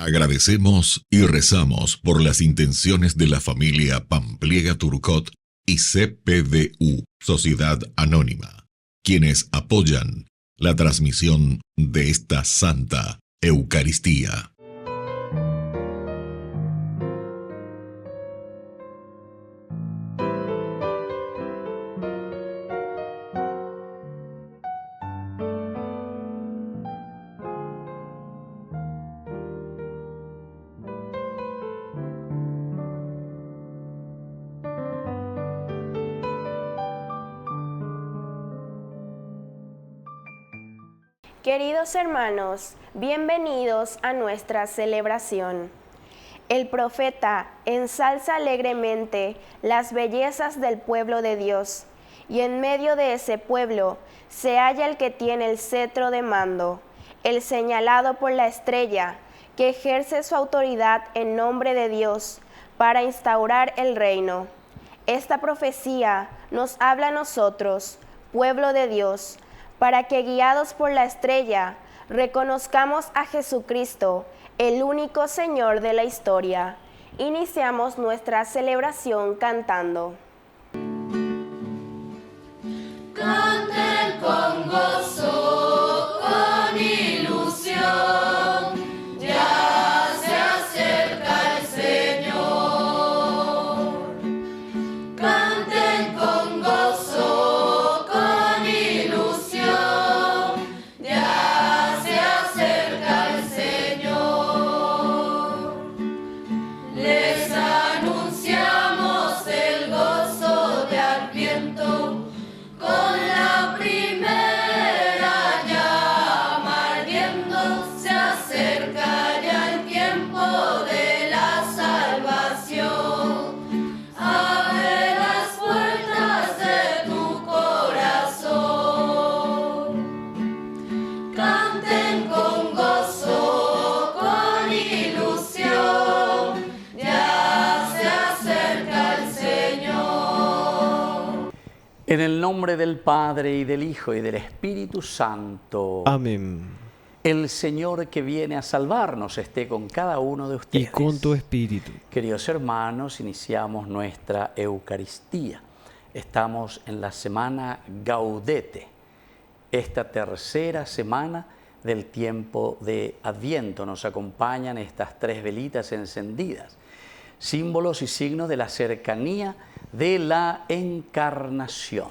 Agradecemos y rezamos por las intenciones de la familia Pampliega Turcot y CPDU, Sociedad Anónima, quienes apoyan la transmisión de esta Santa Eucaristía. Queridos hermanos, bienvenidos a nuestra celebración. El profeta ensalza alegremente las bellezas del pueblo de Dios, y en medio de ese pueblo se halla el que tiene el cetro de mando, el señalado por la estrella, que ejerce su autoridad en nombre de Dios para instaurar el reino. Esta profecía nos habla a nosotros, pueblo de Dios, para que guiados por la estrella reconozcamos a Jesucristo, el único Señor de la historia. Iniciamos nuestra celebración cantando. Canten con gozo, con ilusión, ya se acerca el Señor. Canten con gozo, con ilusión, ya se acerca el Señor. Les anunciamos el gozo de Adviento, con la primera llama ardiendo, se acerca ya el tiempo de la salvación. Abre las puertas de tu corazón. Canten con gozo, con ilusión, ya se acerca el Señor. En el nombre del Padre, y del Hijo, y del Espíritu Santo. Amén. El Señor que viene a salvarnos esté con cada uno de ustedes. Y con tu espíritu. Queridos hermanos, iniciamos nuestra Eucaristía. Estamos en la semana Gaudete, esta tercera semana del tiempo de Adviento. Nos acompañan estas tres velitas encendidas, símbolos y signos de la cercanía de la encarnación,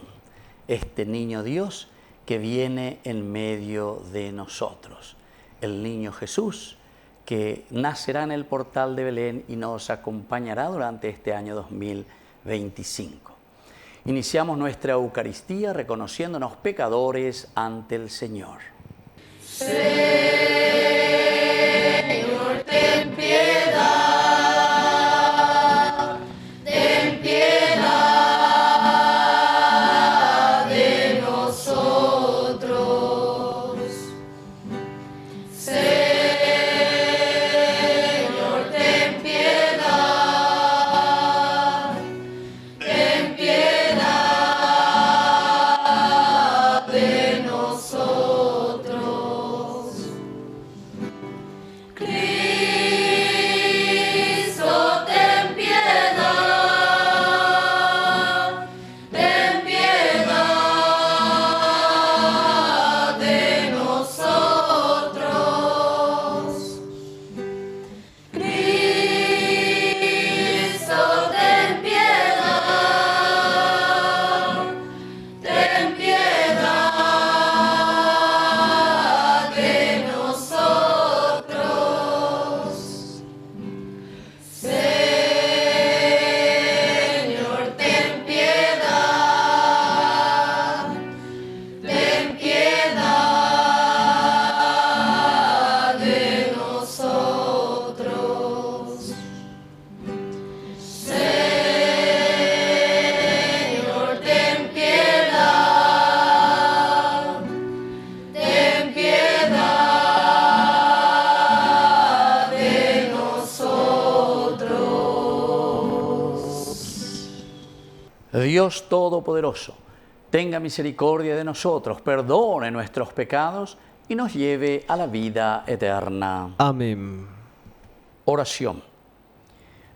este niño Dios que viene en medio de nosotros, el niño Jesús que nacerá en el portal de Belén y nos acompañará durante este año 2025. Iniciamos nuestra Eucaristía reconociéndonos pecadores ante el Señor. Señor, ten piedad, ten piedad de nosotros. Señor, ten piedad, ten piedad de nosotros. Cristo, ten piedad de nosotros. Cristo, ten piedad de nosotros. Señor, ten piedad de nosotros. Señor, ten piedad de nosotros. Dios Todopoderoso, tenga misericordia de nosotros, perdone nuestros pecados y nos lleve a la vida eterna. Amén. Oración.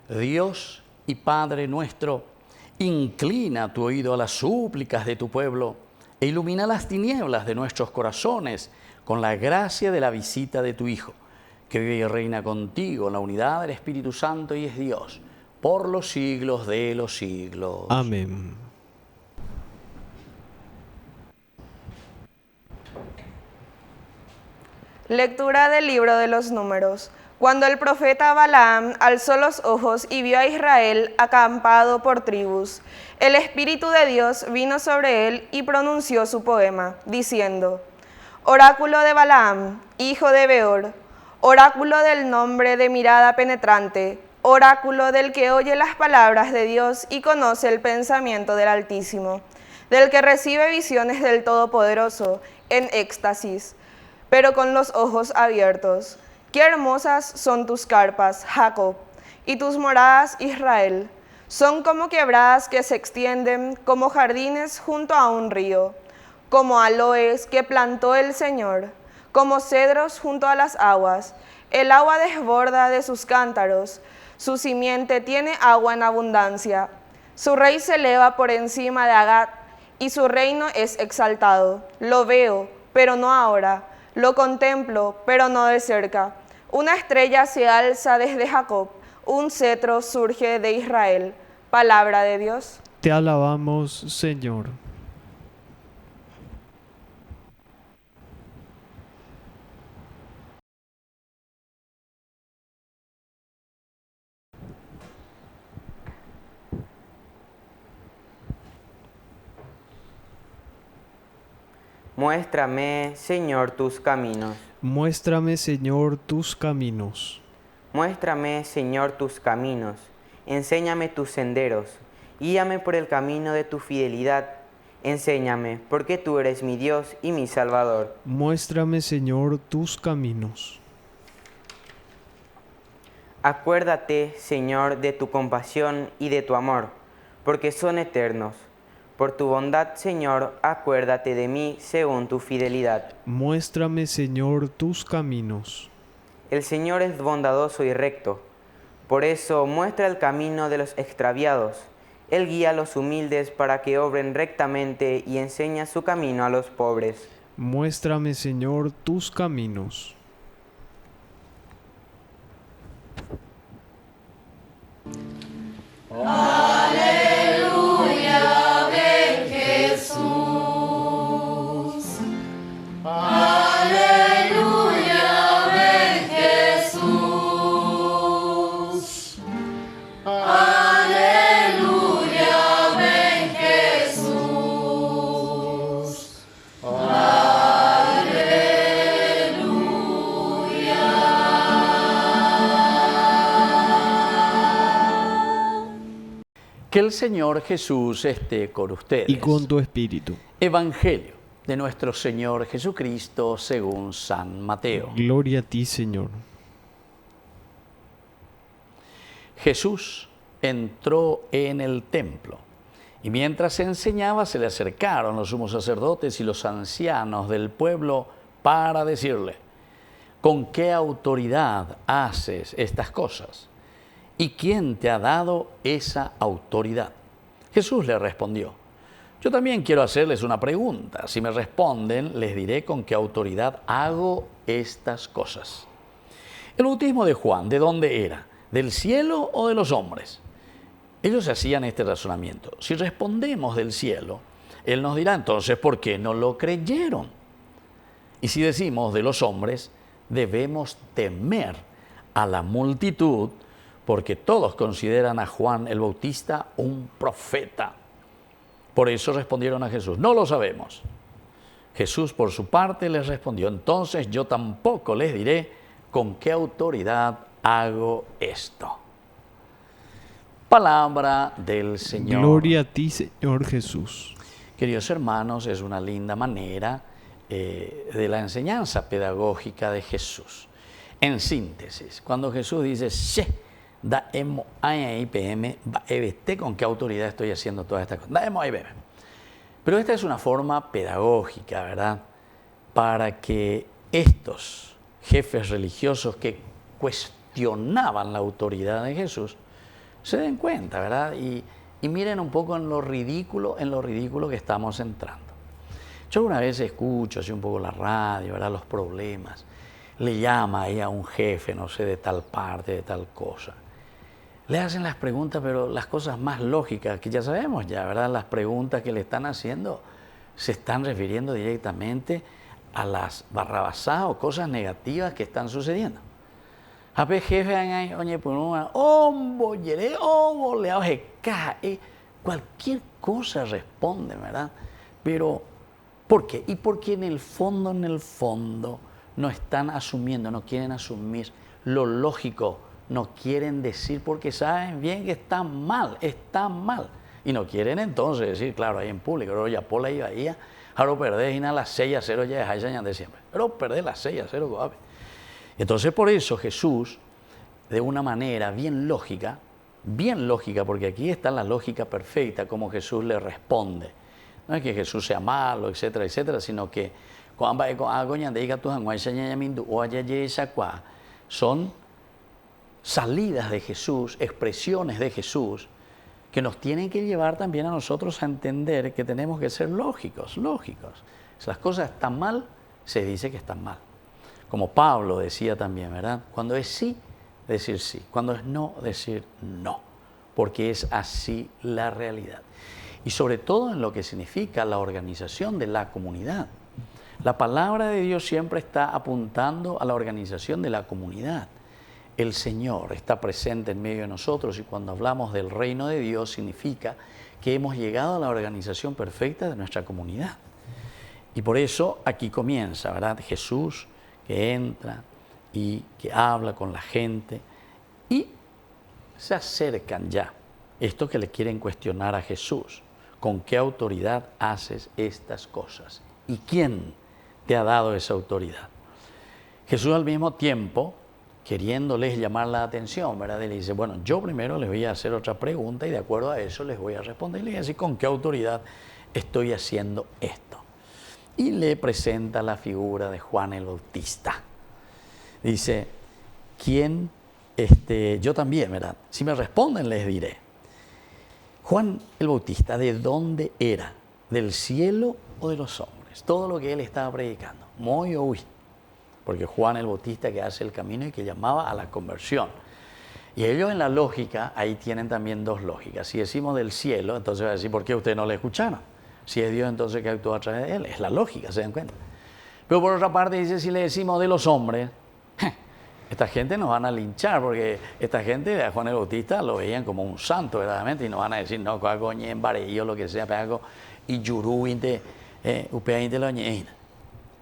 Dios y Padre nuestro, inclina tu oído a las súplicas de tu pueblo e ilumina las tinieblas de nuestros corazones con la gracia de la visita de tu Hijo, que vive y reina contigo en la unidad del Espíritu Santo y es Dios, por los siglos de los siglos. Amén. Lectura del libro de los Números. Cuando el profeta Balaam alzó los ojos y vio a Israel acampado por tribus, el Espíritu de Dios vino sobre él y pronunció su poema, diciendo: Oráculo de Balaam, hijo de Beor, oráculo del nombre de mirada penetrante, oráculo del que oye las palabras de Dios y conoce el pensamiento del Altísimo, del que recibe visiones del Todopoderoso en éxtasis, pero con los ojos abiertos. Qué hermosas son tus carpas, Jacob, y tus moradas, Israel. Son como quebradas que se extienden, como jardines junto a un río, como aloes que plantó el Señor, como cedros junto a las aguas. El agua desborda de sus cántaros, su simiente tiene agua en abundancia. Su rey se eleva por encima de Agat, y su reino es exaltado. Lo veo, pero no ahora. Lo contemplo, pero no de cerca. Una estrella se alza desde Jacob, un cetro surge de Israel. Palabra de Dios. Te alabamos, Señor. Muéstrame, Señor, tus caminos. Muéstrame, Señor, tus caminos. Muéstrame, Señor, tus caminos. Enséñame tus senderos. Guíame por el camino de tu fidelidad. Enséñame, porque tú eres mi Dios y mi Salvador. Muéstrame, Señor, tus caminos. Acuérdate, Señor, de tu compasión y de tu amor, porque son eternos. Por tu bondad, Señor, acuérdate de mí según tu fidelidad. Muéstrame, Señor, tus caminos. El Señor es bondadoso y recto. Por eso muestra el camino de los extraviados. Él guía a los humildes para que obren rectamente y enseña su camino a los pobres. Muéstrame, Señor, tus caminos. Aleluya, ven Jesús. Aleluya, ven Jesús. Aleluya, ven Jesús. Que el Señor Jesús esté con ustedes. Y con tu espíritu. Evangelio de nuestro Señor Jesucristo según San Mateo. Gloria a ti, Señor. Jesús entró en el templo y mientras enseñaba se le acercaron los sumos sacerdotes y los ancianos del pueblo para decirle: ¿con qué autoridad haces estas cosas? ¿Y quién te ha dado esa autoridad? Jesús le respondió: yo también quiero hacerles una pregunta. Si me responden, les diré con qué autoridad hago estas cosas. El bautismo de Juan, ¿de dónde era? ¿Del cielo o de los hombres? Ellos hacían este razonamiento. Si respondemos del cielo, Él nos dirá: entonces, ¿por qué no lo creyeron? Y si decimos de los hombres, debemos temer a la multitud, porque todos consideran a Juan el Bautista un profeta. Por eso respondieron a Jesús: no lo sabemos. Jesús, por su parte, les respondió: entonces yo tampoco les diré con qué autoridad hago esto. Palabra del Señor. Gloria a ti, Señor Jesús. Queridos hermanos, es una linda manera de la enseñanza pedagógica de Jesús. En síntesis, cuando Jesús dice: daemos IPM, ¿con qué autoridad estoy haciendo todas estas cosas? Daemos IPM. Pero esta es una forma pedagógica, ¿verdad? Para que estos jefes religiosos que cuestionan cuestionaban la autoridad de Jesús, se den cuenta, ¿verdad? Y miren un poco en lo ridículo que estamos entrando. Yo alguna vez escucho así un poco la radio, ¿verdad? Los problemas. Le llama ahí a un jefe, no sé, de tal parte, de tal cosa. Le hacen las preguntas, pero las cosas más lógicas, que ya sabemos ya, ¿verdad? Las preguntas que le están haciendo se están refiriendo directamente a las barrabasadas o cosas negativas que están sucediendo. A ver, jefe, oye, pues cualquier cosa responde, ¿verdad? Pero, ¿por qué? Y porque en el fondo, no están asumiendo, no quieren asumir lo lógico, no quieren decir porque saben bien que está mal. Y no quieren entonces decir, claro, ahí en público, pero ya por la iba ahí, ahora perdés y a las 6-0 ya dejáis de siempre. Pero perdés las 6-0, ¿sabes? Entonces por eso Jesús, de una manera bien lógica, porque aquí está la lógica perfecta, como Jesús le responde. No es que Jesús sea malo, etcétera, etcétera, sino que son salidas de Jesús, expresiones de Jesús, que nos tienen que llevar también a nosotros a entender que tenemos que ser lógicos. Si las cosas están mal, se dice que están mal. Como Pablo decía también, ¿verdad? Cuando es sí, decir sí. Cuando es no, decir no. Porque es así la realidad. Y sobre todo en lo que significa la organización de la comunidad. La palabra de Dios siempre está apuntando a la organización de la comunidad. El Señor está presente en medio de nosotros y cuando hablamos del reino de Dios significa que hemos llegado a la organización perfecta de nuestra comunidad. Y por eso aquí comienza, ¿verdad? Jesús que entra y que habla con la gente y se acercan ya estos que le quieren cuestionar a Jesús. ¿Con qué autoridad haces estas cosas? ¿Y quién te ha dado esa autoridad? Jesús al mismo tiempo, queriéndoles llamar la atención, ¿verdad? Y le dice, bueno, yo primero les voy a hacer otra pregunta y de acuerdo a eso les voy a responder. Y le dice, ¿con qué autoridad estoy haciendo esto? Y le presenta la figura de Juan el Bautista. Dice, ¿quién? Yo también, ¿verdad? Si me responden les diré. Juan el Bautista, ¿de dónde era? ¿Del cielo o de los hombres? Todo lo que él estaba predicando. Muy oí. Porque Juan el Bautista que hace el camino y que llamaba a la conversión. Y ellos en la lógica, ahí tienen también dos lógicas. Si decimos del cielo, entonces va a decir, ¿por qué ustedes no le escucharon? Si es Dios, entonces que actuó a través de él. Es la lógica, ¿se dan cuenta? Pero por otra parte dice, si le decimos de los hombres, esta gente nos van a linchar, porque esta gente de Juan el Bautista lo veían como un santo, verdaderamente, y nos van a decir, no, coñe, en barello, lo que sea, pegaco, y yuruinte, upeainte lo ñeina.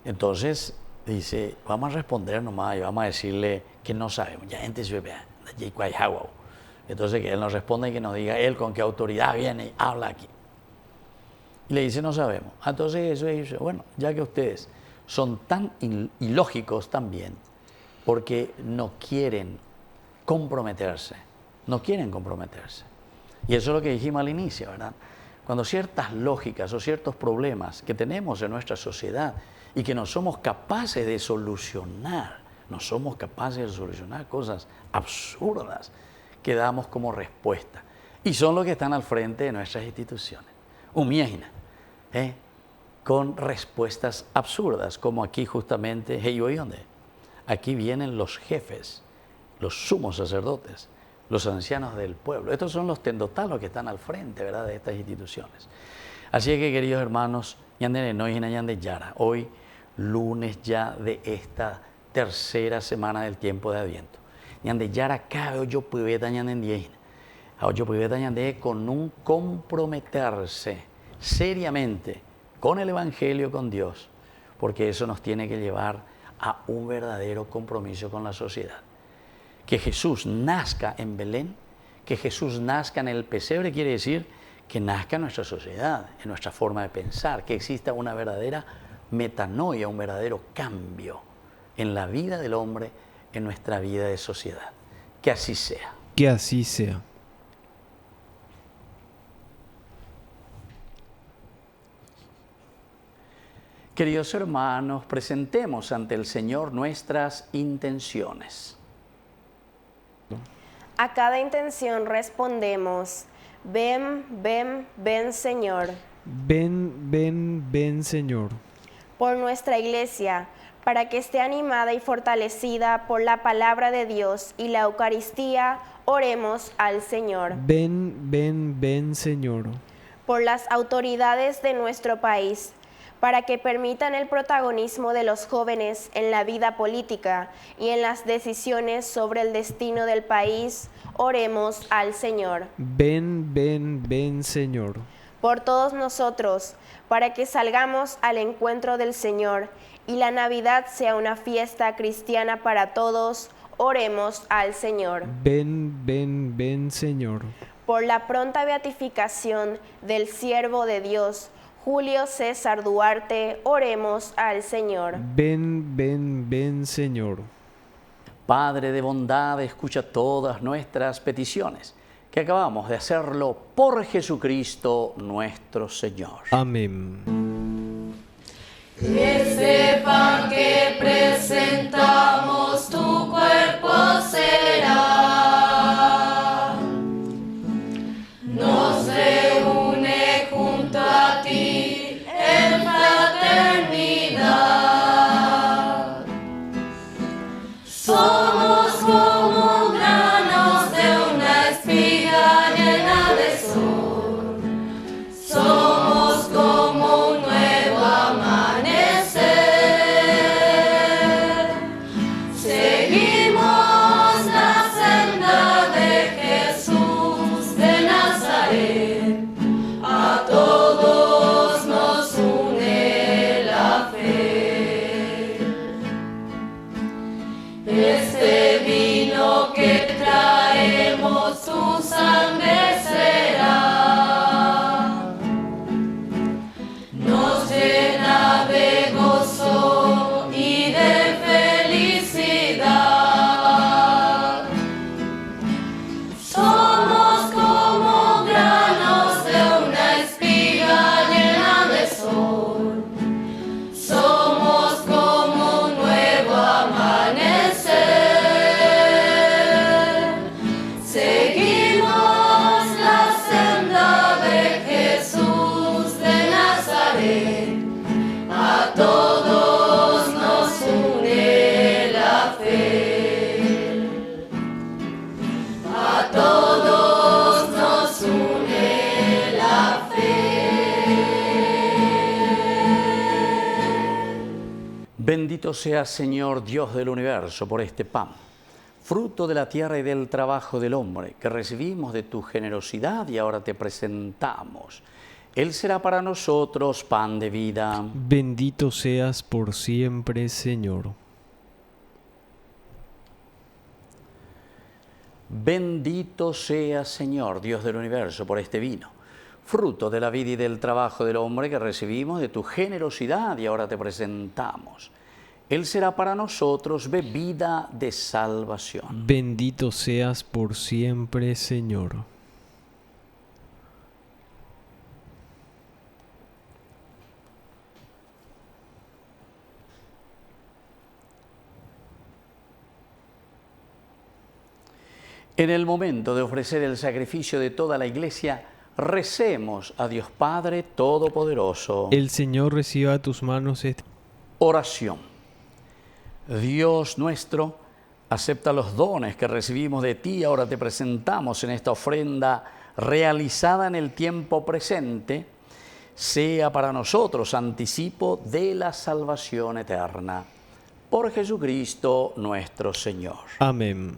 Entonces, dice, vamos a responder nomás y vamos a decirle que no sabemos. Ya gente se ve, entonces que él nos responda y que nos diga él con qué autoridad viene y habla aquí. Y le dice, no sabemos. Entonces eso dice, bueno, ya que ustedes son tan ilógicos también, porque no quieren comprometerse. Y eso es lo que dijimos al inicio, ¿verdad? Cuando ciertas lógicas o ciertos problemas que tenemos en nuestra sociedad y que no somos capaces de solucionar, cosas absurdas que damos como respuesta. Y son los que están al frente de nuestras instituciones. Humieina, con respuestas absurdas, como aquí justamente, ¿dónde? Aquí vienen los jefes, los sumos sacerdotes, los ancianos del pueblo. Estos son los tendotalos que están al frente, ¿verdad?, de estas instituciones. Así es que, queridos hermanos, hoy, lunes ya de esta tercera semana del tiempo de Adviento. Con un comprometerse seriamente con el Evangelio, con Dios, porque eso nos tiene que llevar a un verdadero compromiso con la sociedad. Que Jesús nazca en Belén, que Jesús nazca en el pesebre, quiere decir que nazca en nuestra sociedad, en nuestra forma de pensar, que exista una verdadera metanoia, un verdadero cambio en la vida del hombre, en nuestra vida de sociedad. Que así sea. Que así sea. Queridos hermanos, presentemos ante el Señor nuestras intenciones. A cada intención respondemos, ven, ven, ven, Señor. Ven, ven, ven, Señor. Por nuestra Iglesia, para que esté animada y fortalecida por la palabra de Dios y la Eucaristía, oremos al Señor. Ven, ven, ven, Señor. Por las autoridades de nuestro país, para que permitan el protagonismo de los jóvenes en la vida política y en las decisiones sobre el destino del país, oremos al Señor. Ven, ven, ven, Señor. Por todos nosotros, para que salgamos al encuentro del Señor y la Navidad sea una fiesta cristiana para todos, oremos al Señor. Ven, ven, ven, Señor. Por la pronta beatificación del siervo de Dios, Julio César Duarte, oremos al Señor. Ven, ven, ven, Señor. Padre de bondad, escucha todas nuestras peticiones, que acabamos de hacerlo por Jesucristo nuestro Señor. Amén. Que sepan que presentamos tu cuerpo será. Nos reúne junto a ti en fraternidad. Somos como granos de una espiga llena de sol. Somos como un nuevo amanecer. Seguimos la senda de Jesús de Nazaret. A todos nos une la fe. Este vino que traemos tu sangre será. Nos llena de gozo y de felicidad. Somos como granos de una espiga llena de sol. Somos como un nuevo amanecer. Seguimos la senda de Jesús de Nazaret. A todos nos une la fe. A todos nos une la fe. Bendito seas, Señor Dios del universo, por este pan, fruto de la tierra y del trabajo del hombre, que recibimos de tu generosidad y ahora te presentamos. Él será para nosotros pan de vida. Bendito seas por siempre, Señor. Bendito seas, Señor Dios del universo, por este vino, fruto de la vida y del trabajo del hombre, que recibimos de tu generosidad y ahora te presentamos. Él será para nosotros bebida de salvación. Bendito seas por siempre, Señor. En el momento de ofrecer el sacrificio de toda la Iglesia, recemos a Dios Padre Todopoderoso. El Señor reciba de tus manos este. Oración. Dios nuestro, acepta los dones que recibimos de ti. Ahora te presentamos en esta ofrenda realizada en el tiempo presente. Sea para nosotros anticipo de la salvación eterna. Por Jesucristo nuestro Señor. Amén.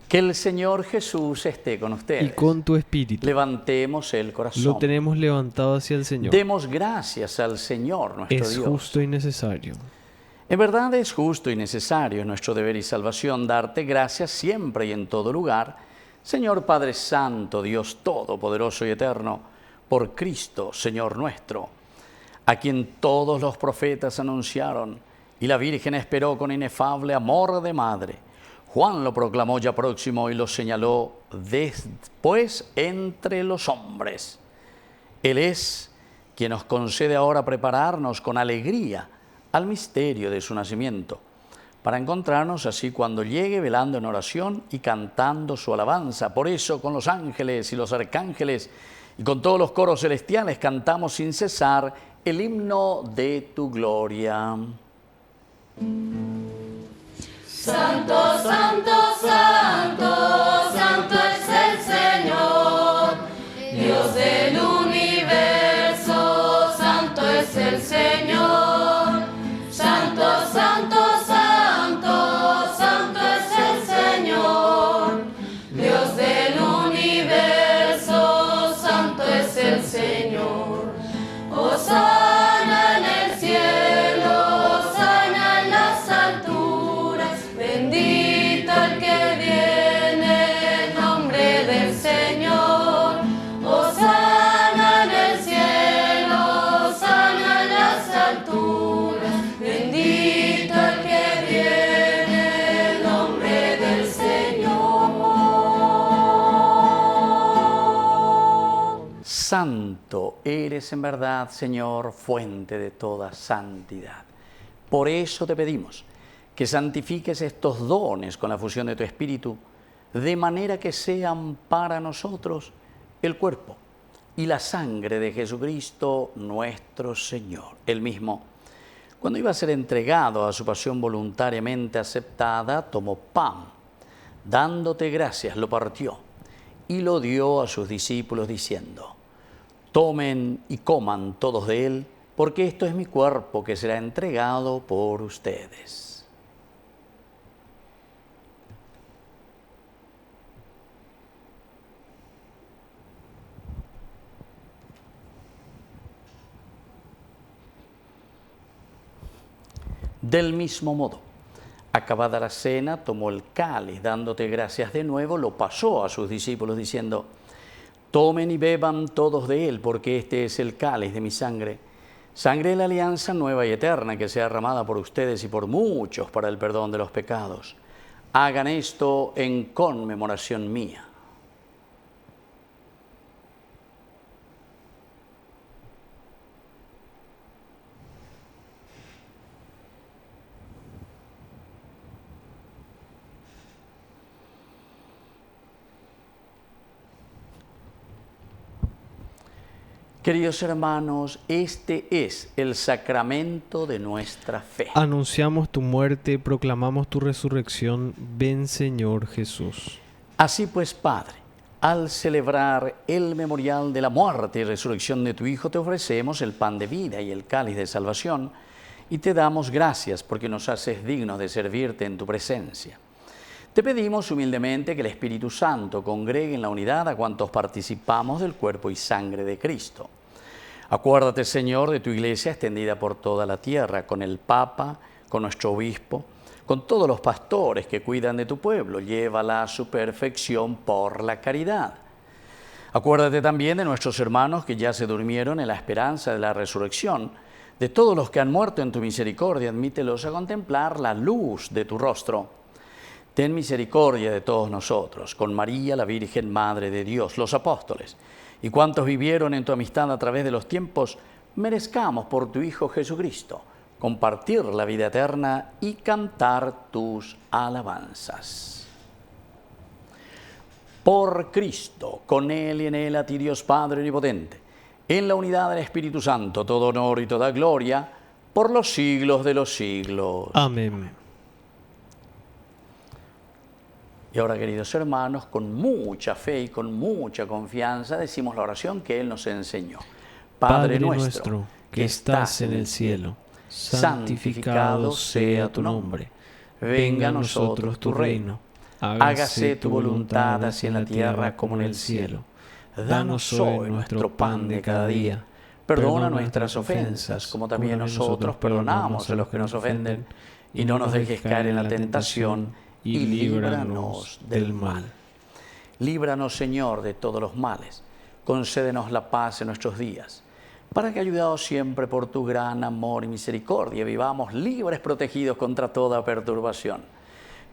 Que el Señor Jesús esté con ustedes. Y con tu espíritu. Levantemos el corazón. Lo tenemos levantado hacia el Señor. Demos gracias al Señor nuestro Es Dios. justo y necesario. En verdad es justo y necesario, es nuestro deber y salvación, darte gracias siempre y en todo lugar, Señor Padre Santo, Dios Todopoderoso y Eterno, por Cristo, Señor nuestro, a quien todos los profetas anunciaron y la Virgen esperó con inefable amor de madre. Juan lo proclamó ya próximo y lo señaló después entre los hombres. Él es quien nos concede ahora prepararnos con alegría al misterio de su nacimiento, para encontrarnos así cuando llegue velando en oración y cantando su alabanza. Por eso con los ángeles y los arcángeles y con todos los coros celestiales cantamos sin cesar el himno de tu gloria. Santo, santo, santo, santo es el Señor, Dios del universo, santo es el Señor. Santo, santo, santo, santo es el Señor, Dios del universo, santo es el Señor. Hosana en el cielo, hosana en las alturas, bendito el que viene en nombre del Señor. Hosana en el cielo, hosana en las alturas, bendito el que viene en nombre del Señor. Santo eres en verdad, Señor, fuente de toda santidad. Por eso te pedimos que santifiques estos dones con la fusión de tu Espíritu, de manera que sean para nosotros el cuerpo y la sangre de Jesucristo nuestro Señor. Él mismo, cuando iba a ser entregado a su pasión voluntariamente aceptada, tomó pan, dándote gracias, lo partió y lo dio a sus discípulos diciendo: tomen y coman todos de él, porque esto es mi cuerpo que será entregado por ustedes. Del mismo modo, acabada la cena, tomó el cáliz, dándote gracias de nuevo, lo pasó a sus discípulos diciendo: tomen y beban todos de él, porque este es el cáliz de mi sangre, sangre de la alianza nueva y eterna que sea derramada por ustedes y por muchos para el perdón de los pecados. Hagan esto en conmemoración mía. Queridos hermanos, este es el sacramento de nuestra fe. Anunciamos tu muerte, proclamamos tu resurrección. Ven, Señor Jesús. Así pues, Padre, al celebrar el memorial de la muerte y resurrección de tu Hijo, te ofrecemos el pan de vida y el cáliz de salvación, y te damos gracias porque nos haces dignos de servirte en tu presencia. Te pedimos humildemente que el Espíritu Santo congregue en la unidad a cuantos participamos del cuerpo y sangre de Cristo. Acuérdate, Señor, de tu Iglesia extendida por toda la tierra, con el Papa, con nuestro Obispo, con todos los pastores que cuidan de tu pueblo. Llévala a su perfección por la caridad. Acuérdate también de nuestros hermanos que ya se durmieron en la esperanza de la resurrección, de todos los que han muerto en tu misericordia. Admítelos a contemplar la luz de tu rostro. Ten misericordia de todos nosotros, con María, la Virgen Madre de Dios, los apóstoles, y cuantos vivieron en tu amistad a través de los tiempos, merezcamos por tu Hijo Jesucristo compartir la vida eterna y cantar tus alabanzas. Por Cristo, con Él y en Él, a ti Dios Padre Omnipotente, en la unidad del Espíritu Santo, todo honor y toda gloria, por los siglos de los siglos. Amén. Y ahora, queridos hermanos, con mucha fe y con mucha confianza decimos la oración que Él nos enseñó. Padre nuestro, que estás en el cielo, santificado sea tu nombre. Venga a nosotros tu reino. Hágase tu voluntad así en la tierra como en el cielo. Danos hoy nuestro pan de cada día. Perdona nuestras ofensas, como también nosotros perdonamos a los que nos ofenden. Y no nos dejes caer en la tentación, y líbranos del mal. Líbranos, Señor, de todos los males. Concédenos la paz en nuestros días, para que, ayudados siempre por tu gran amor y misericordia, vivamos libres, protegidos contra toda perturbación,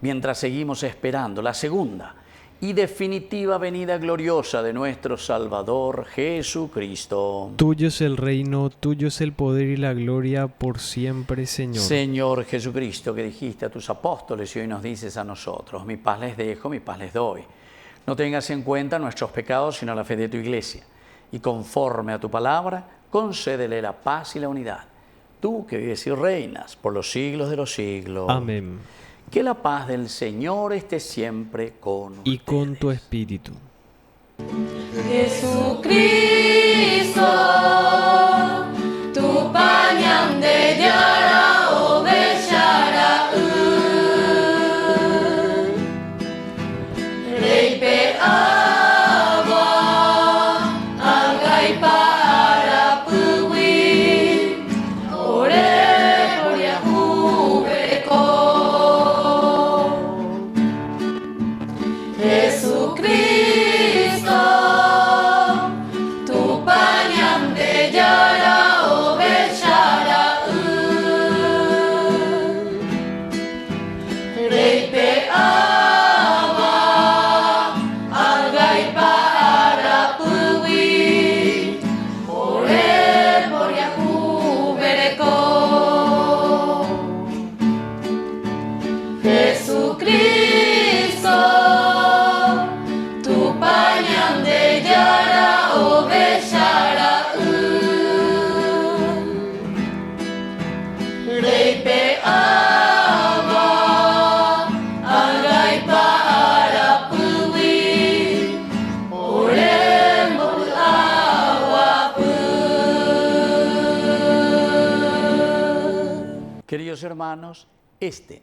mientras seguimos esperando la segunda y definitiva venida gloriosa de nuestro Salvador Jesucristo. Tuyo es el reino, tuyo es el poder y la gloria por siempre, Señor. Señor Jesucristo, que dijiste a tus apóstoles y hoy nos dices a nosotros: mi paz les dejo, mi paz les doy. No tengas en cuenta nuestros pecados, sino la fe de tu Iglesia. Y conforme a tu palabra, concédele la paz y la unidad. Tú que vives y reinas por los siglos de los siglos. Amén. Que la paz del Señor esté siempre con ustedes. Y con tu espíritu. Jesucristo, tu pañam de yara o bechara rey pe agua algai para puwi ore por yahu beko Jesucristo, tu pañam de yara o bechara rey pe agua algai para puwi ore por yahu bereko Jesucristo, tu pañam de yara o bechara rey pe agua algai para puwi orem por agua pu. Queridos hermanos, este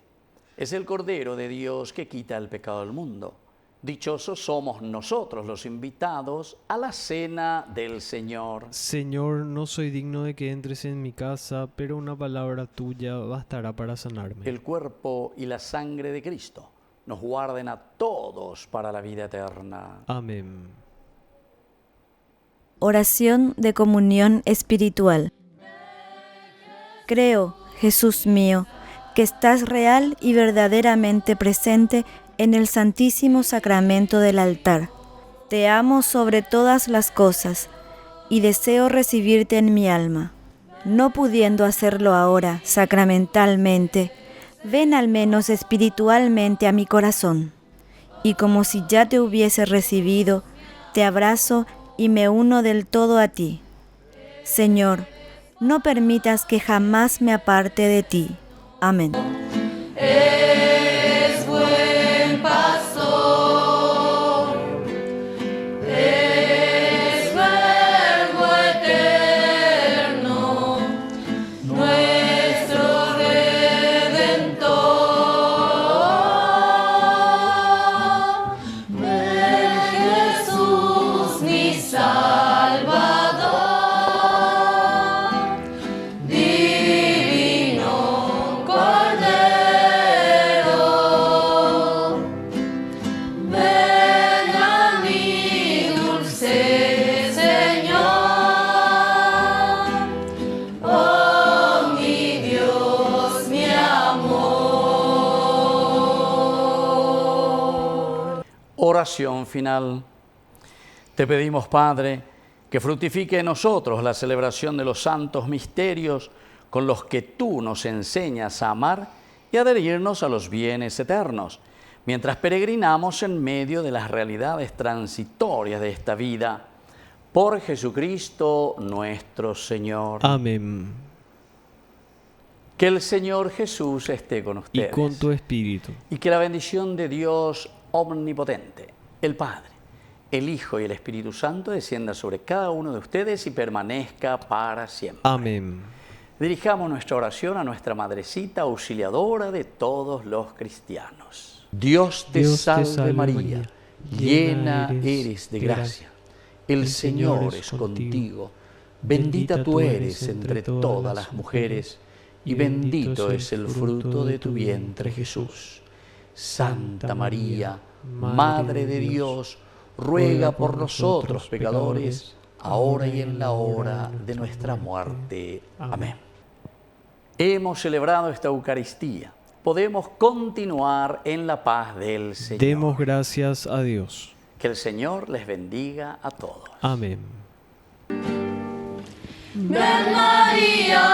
es el Cordero de Dios que quita el pecado del mundo. Dichosos somos nosotros los invitados a la cena del Señor. Señor, no soy digno de que entres en mi casa, pero una palabra tuya bastará para sanarme. El cuerpo y la sangre de Cristo nos guarden a todos para la vida eterna. Amén. Oración de comunión espiritual. Creo, Jesús mío, que estás real y verdaderamente presente en el Santísimo Sacramento del altar. Te amo sobre todas las cosas y deseo recibirte en mi alma. No pudiendo hacerlo ahora sacramentalmente, ven al menos espiritualmente a mi corazón. Y como si ya te hubiese recibido, te abrazo y me uno del todo a ti. Señor, no permitas que jamás me aparte de ti. Amén. Es buen pastor, es verbo eterno, nuestro Redentor. Ven Jesús, mi Salvador, divino Cordero. Ven a mí, dulce Señor, oh mi Dios, mi amor. Oración final. Te pedimos, Padre, que fructifique en nosotros la celebración de los santos misterios con los que tú nos enseñas a amar y adherirnos a los bienes eternos, mientras peregrinamos en medio de las realidades transitorias de esta vida. Por Jesucristo nuestro Señor. Amén. Que el Señor Jesús esté con Y ustedes. con tu espíritu. Y que la bendición de Dios omnipotente, el Padre, el Hijo y el Espíritu Santo descienda sobre cada uno de ustedes y permanezca para siempre. Amén. Dirijamos nuestra oración a nuestra Madrecita auxiliadora de todos los cristianos. Dios te salve María, llena eres de gracia. El Señor es contigo. Bendita tú eres entre todas las mujeres y bendito es el fruto de tu vientre, Jesús. Santa María, Madre de Dios, ruega por nosotros pecadores, ahora y en la hora de nuestra muerte. Amén. Hemos celebrado esta Eucaristía podemos continuar en la paz del Señor. Demos gracias a Dios. Que el Señor les bendiga a todos. Amén. Ven María,